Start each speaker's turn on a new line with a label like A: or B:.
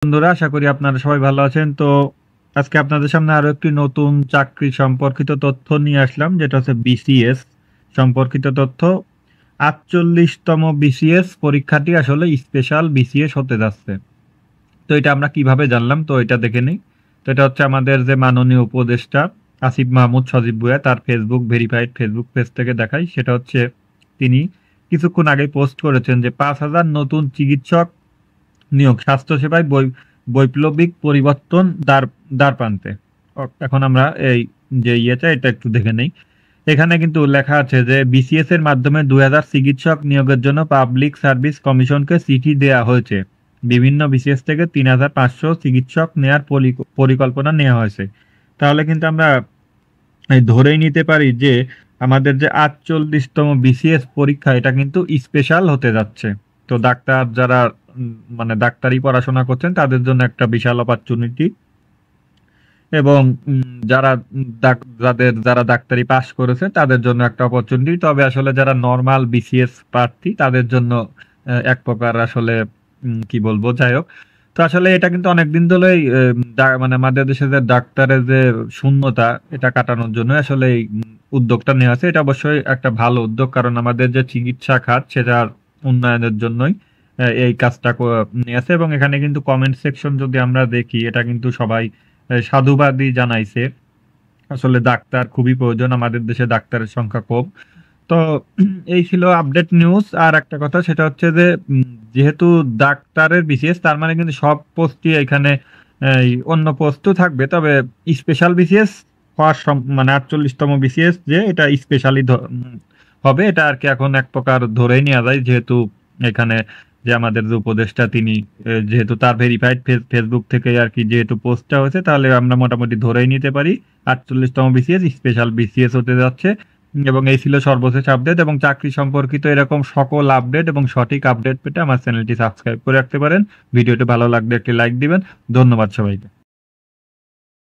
A: বন্ধুরা, আশা করি আপনারা সবাই ভালো আছেন। তো আজকে আপনাদের সামনে আরো একটি নতুন চাকরি সম্পর্কিত তথ্য নিয়ে আসলাম, যেটা হচ্ছে বিসিএস সম্পর্কিত তথ্য। ৪৮তম বিসিএস পরীক্ষাটি আসলে স্পেশাল বিসিএস হতে যাচ্ছে। তো এটা আমরা কিভাবে জানলাম, তো এটা দেখে নিই। তো এটা হচ্ছে আমাদের যে মাননীয় উপদেষ্টা আসিফ মাহমুদ সজীব ভুঁইয়া, তার ফেসবুক ভেরিফাইড ফেসবুক পেজ থেকে দেখাই। সেটা হচ্ছে তিনি কিছুক্ষণ আগে পোস্ট করেছেন যে ৫,০০০ নতুন চিকিৎসক নিয়োগ, স্বাস্থ্যসেবায় বৈপ্লবিক পরিবর্তন দ্বারপ্রান্তে। এখন আমরা এই যে ইয়েটা এটা একটু দেখে নেই। এখানে কিন্তু লেখা আছে যে বিসিএস এর মাধ্যমে ২,০০০ চিকিৎসক নিয়োগের জন্য পাবলিক সার্ভিস কমিশনকে চিঠি দেয়া হয়েছে। বিভিন্ন বিসিএস থেকে ৩,৫০০ চিকিৎসক নেয়ার পরিকল্পনা নেওয়া হয়েছে। তাহলে কিন্তু আমরা ধরেই নিতে পারি যে আমাদের যে ৪৮তম বিসিএস পরীক্ষা, এটা কিন্তু স্পেশাল হতে যাচ্ছে। তো ডাক্তার যারা মানে ডাক্তারি পড়াশোনা করছেন তাদের জন্য একটা বিশাল অপরচুনিটি। এবং যারা যারা ডাক্তারি পাস করেছে তাদের জন্য একটা অপরচুনিটি। তবে আসলে যারা নরমাল বিসিএস প্রার্থী তাদের জন্য এক প্রকার আসলে কি বলবো, যাই হোক। তো আসলে এটা কিন্তু অনেকদিন ধরেই মানে আমাদের দেশে যে ডাক্তারের যে শূন্যতা, এটা কাটানোর জন্য আসলে এই উদ্যোগটা নেওয়া হয়েছে। এটা অবশ্যই একটা ভালো উদ্যোগ, কারণ আমাদের যে চিকিৎসা খাত সেটার উন্নয়নের জন্যই এই কাজটা নিয়েছে। এবং এখানে কিন্তু কমেন্ট সেকশন যদি আমরা দেখি, এটা কিন্তু সবাই সাধুবাদই জানাইছে। আসলে ডাক্তার খুবই প্রয়োজন, আমাদের দেশে ডাক্তারের সংখ্যা কম। তো এই ছিল আপডেট নিউজ। আর একটা কথা সেটা হচ্ছে যে যেহেতু ডাক্তারের বিসিএস, তার মানে কিন্তু সব পোস্টই এখানে অন্য পোস্টও থাকবে। তবে স্পেশাল বিসিএস হওয়ার মানে ৪৮তম বিসিএস যে এটা স্পেশালি হবে, এটা আর কি এখন এক প্রকার ধরেই নেওয়া যায়। যেহেতু এখানে যে আমাদের যে উপদেষ্টা তিনি যেহেতু তার ভেরিফাইড ফেসবুক থেকে আর কি যেহেতু পোস্টটা হয়েছে, তাহলে আমরা মোটামুটি ধরেই নিতে পারি ৪৮তম বিসিএস স্পেশাল বিসিএস হতে যাচ্ছে। এবং এই ছিল সর্বশেষ আপডেট। এবং চাকরি সম্পর্কিত এরকম সকল আপডেট এবং সঠিক আপডেট পেতে আমার চ্যানেলটি সাবস্ক্রাইব করে রাখতে পারেন। ভিডিওটি ভালো লাগলে একটি লাইক দিবেন। ধন্যবাদ সবাইকে।